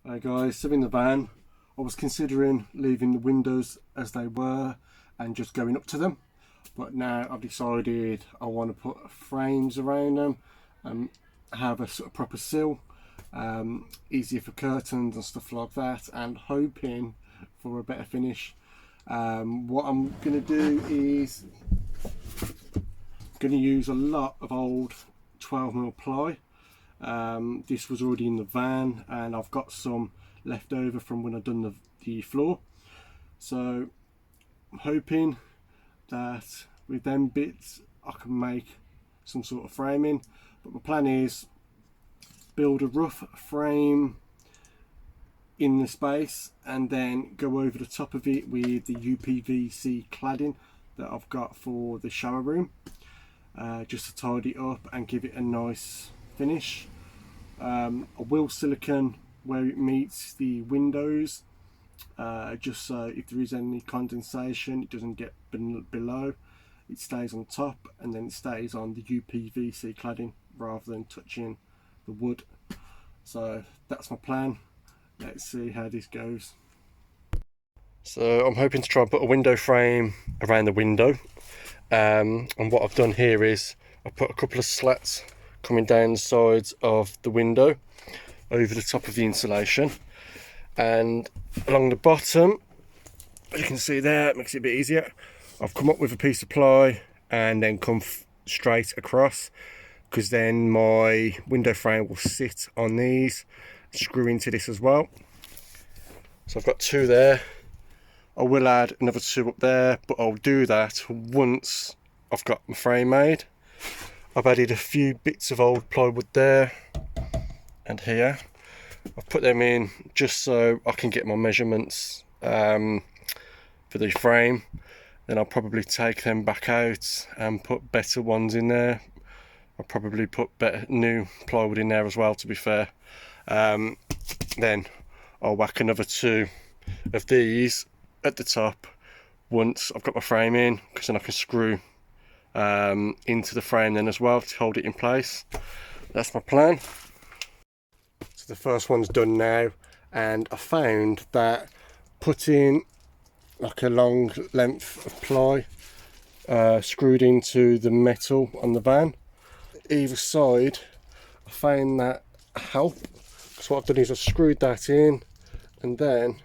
Hi guys, so in the van, I was considering leaving the windows as they were and just going up to them, but now I've decided I want to put frames around them and have a sort of proper sill, easier for curtains and stuff like that, and hoping for a better finish. What I'm going to do is going to use a lot of old 12mm ply. This was already in the van and I've got some left over from when I've done the floor, so I'm hoping that with them bits I can make some sort of framing. But my plan is build a rough frame in the space and then go over the top of it with the UPVC cladding that I've got for the shower room, just to tidy it up and give it a nice finish. I will silicone where it meets the windows, just so if there is any condensation it doesn't get below, it stays on top, and then it stays on the UPVC cladding rather than touching the wood. So that's my plan. Let's see how this goes. So I'm hoping to try and put a window frame around the window, and what I've done here is I put a couple of slats coming down the sides of the window over the top of the insulation, and along the bottom, as you can see there, it makes it a bit easier. I've come up with a piece of ply and then come straight across, because then my window frame will sit on these, screw into this as well. So I've got two there. I will add another two up there, but I'll do that once I've got my frame made. I've added a few bits of old plywood there and here. I've put them in just so I can get my measurements for the frame. Then I'll probably take them back out and put better ones in there. I'll probably put better new plywood in there as well, to be fair. Then I'll whack another two of these at the top once I've got my frame in, because then I can screw into the frame then as well to hold it in place. That's my plan. So the first one's done now, and I found that putting like a long length of ply screwed into the metal on the van either side, I found that help. So what I've done is I've screwed that in, and then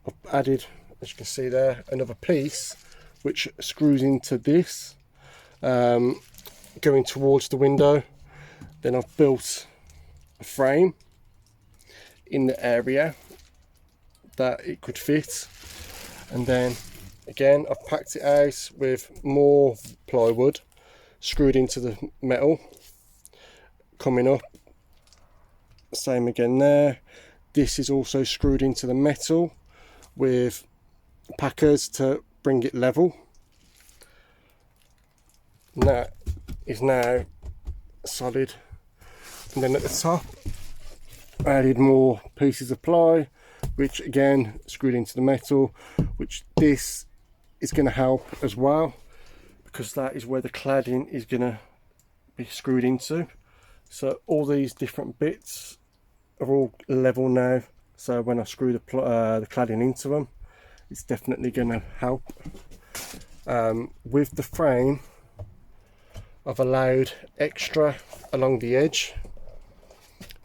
I've added, as you can see there, another piece which screws into this, going towards the window. Then I've built a frame in the area that it could fit, and then again I've packed it out with more plywood screwed into the metal coming up. Same again there. This is also screwed into the metal with packers to bring it level. And that is now solid. And then at the top I added more pieces of ply, which again screwed into the metal, which this is going to help as well, because that is where the cladding is going to be screwed into. So all these different bits are all level now, so when I screw the cladding into them, it's definitely going to help. With the frame, I've allowed extra along the edge,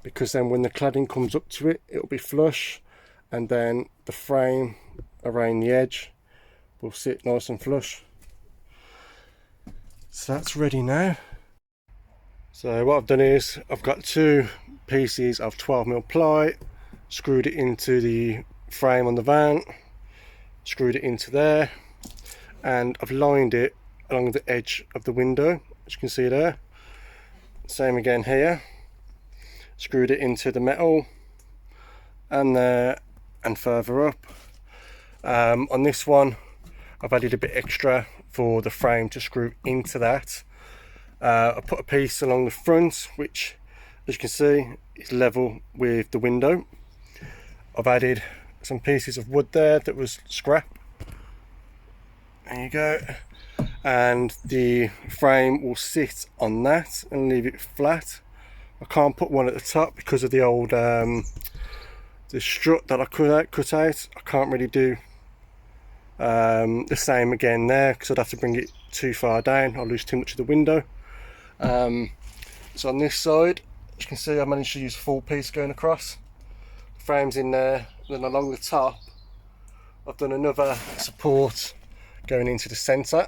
because then when the cladding comes up to it, it'll be flush, and then the frame around the edge will sit nice and flush. So that's ready now. So what I've done is I've got two pieces of 12mm ply, screwed it into the frame on the van, screwed it into there, and I've lined it along the edge of the window, as you can see there. Same again here, screwed it into the metal and there and further up. On this one I've added a bit extra for the frame to screw into that. I put a piece along the front which, as you can see, is level with the window. I've added some pieces of wood there that was scrap. There you go. And the frame will sit on that and leave it flat I can't put one at the top because of the old the strut that I cut out. I can't really do the same again there because I'd have to bring it too far down. I'll lose too much of the window. So on this side, as you can see, I managed to use a full piece going across. The frame's in there. Then along the top, I've done another support going into the centre,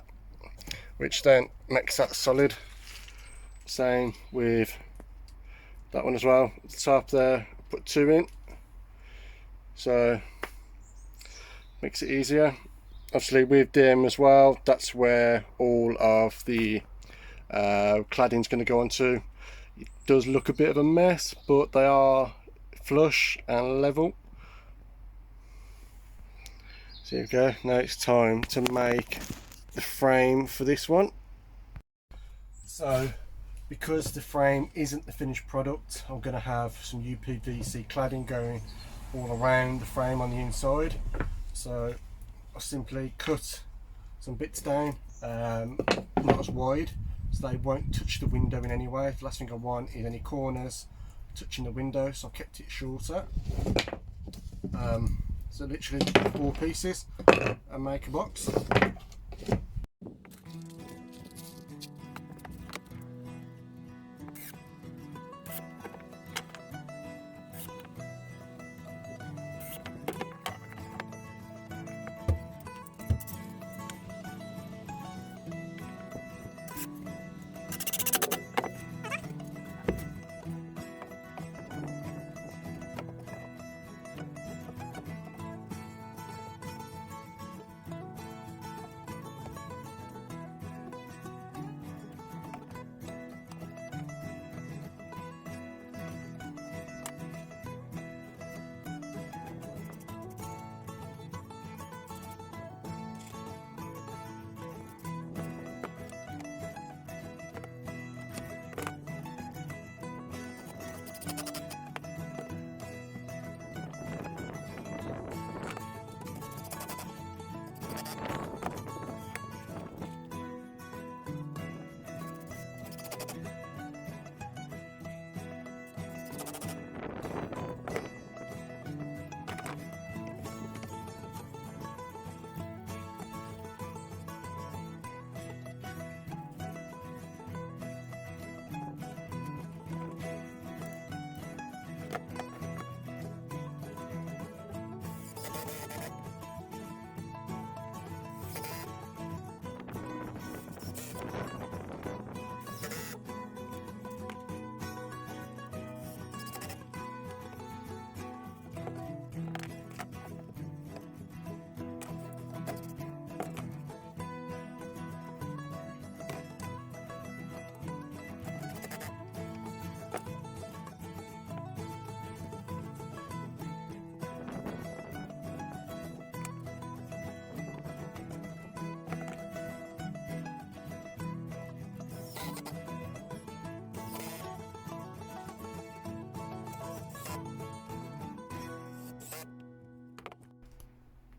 which then makes that solid. Same with that one as well. At the top there, put 2 in, so makes it easier. Obviously with them as well, that's where all of the cladding's going to go onto. It does look a bit of a mess, but they are flush and level. So here we go. Now it's time to make the frame for this one. So because the frame isn't the finished product, I'm going to have some UPVC cladding going all around the frame on the inside. So I simply cut some bits down, not as wide, so they won't touch the window in any way. The last thing I want is any corners touching the window, so I kept it shorter. So literally 4 pieces and make a box.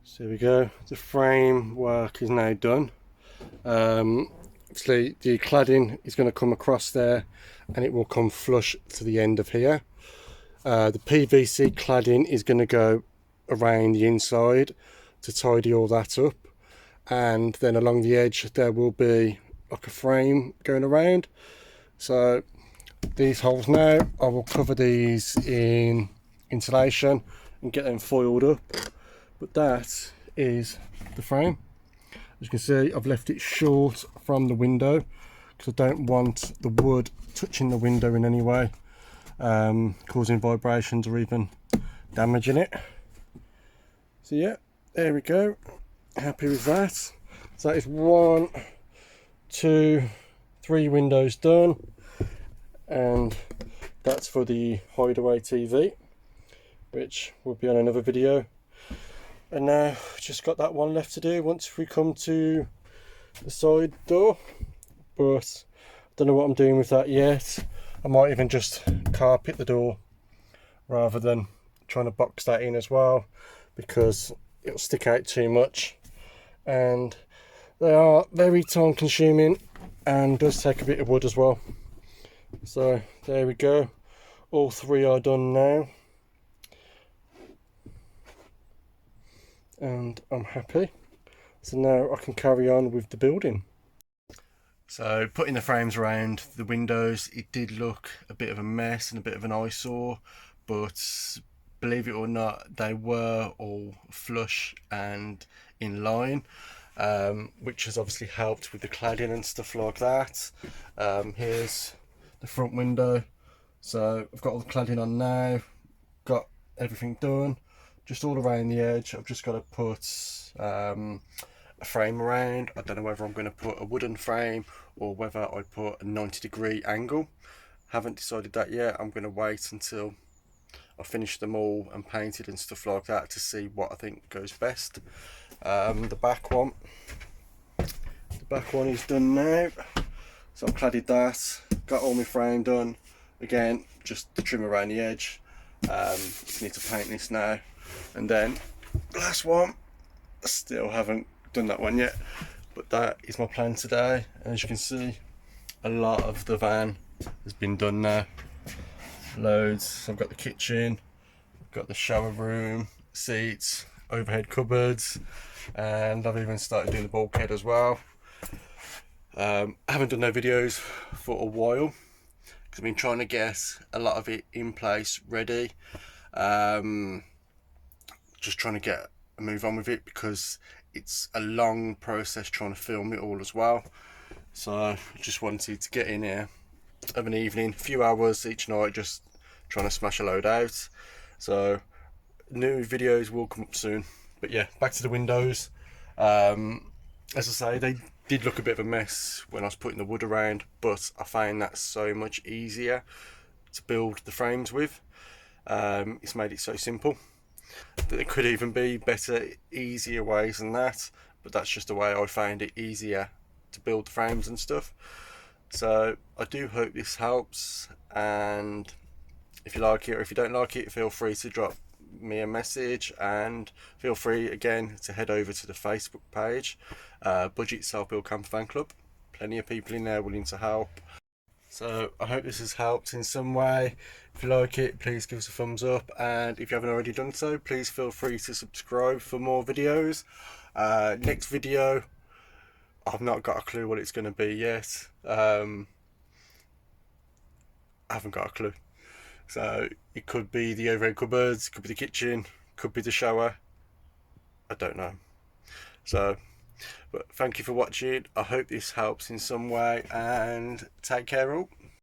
So there we go, the frame work is now done. Obviously the cladding is going to come across there and it will come flush to the end of here. The PVC cladding is going to go around the inside to tidy all that up, and then along the edge there will be like a frame going around. So these holes now, I will cover these in insulation and get them foiled up. But that is the frame. As you can see, I've left it short from the window because I don't want the wood touching the window in any way, causing vibrations or even damaging it. So yeah, there we go. Happy with that. So that is 1, 2, 3 windows done, and that's for the hideaway TV, which will be on another video. And now just got that one left to do once we come to the side door, but I don't know what I'm doing with that yet. I might even just carpet the door rather than trying to box that in as well, because it'll stick out too much, and they are very time consuming and does take a bit of wood as well. So there we go. all three are done now, and I'm happy. So now I can carry on with the building. So putting the frames around the windows, it did look a bit of a mess and a bit of an eyesore, but believe it or not, they were all flush and in line, which has obviously helped with the cladding and stuff like that. Here's the front window. So I've got all the cladding on now, got everything done, just all around the edge. I've just got to put a frame around. I don't know whether I'm going to put a wooden frame or whether I put a 90-degree angle. Haven't decided that yet. I'm going to wait until I finish them all and painted and stuff like that to see what I think goes best. The back one is done now, so I've cladded that, got all my frame done. Again, just the trim around the edge. Just need to paint this now, and then last one, I still haven't done that one yet, but that is my plan today. And as you can see, a lot of the van has been done now, loads. So I've got the kitchen, got the shower room, seats, overhead cupboards, and I've even started doing the bulkhead as well. I haven't done no videos for a while because I've been trying to get a lot of it in place ready, just trying to get a move on with it because it's a long process trying to film it all as well. So I just wanted to get in here of an evening, a few hours each night, just trying to smash a load out. So new videos will come up soon. But yeah, back to the windows. As I say, they did look a bit of a mess when I was putting the wood around, but I find that so much easier to build the frames with. It's made it so simple. There could even be better, easier ways than that, but that's just the way I find it easier to build the frames and stuff. So I do hope this helps, and if you like it or if you don't like it, feel free to drop me a message, and feel free again to head over to the Facebook page, Budget Self Build Campervan Club. Plenty of people in there willing to help. So I hope this has helped in some way. If you like it, please give us a thumbs up, and if you haven't already done so, please feel free to subscribe for more videos. Next video, I've not got a clue what it's going to be yet. I haven't got a clue. So it could be the overhead cupboards, could be the kitchen, could be the shower. I don't know. So, but thank you for watching. I hope this helps in some way, and take care all.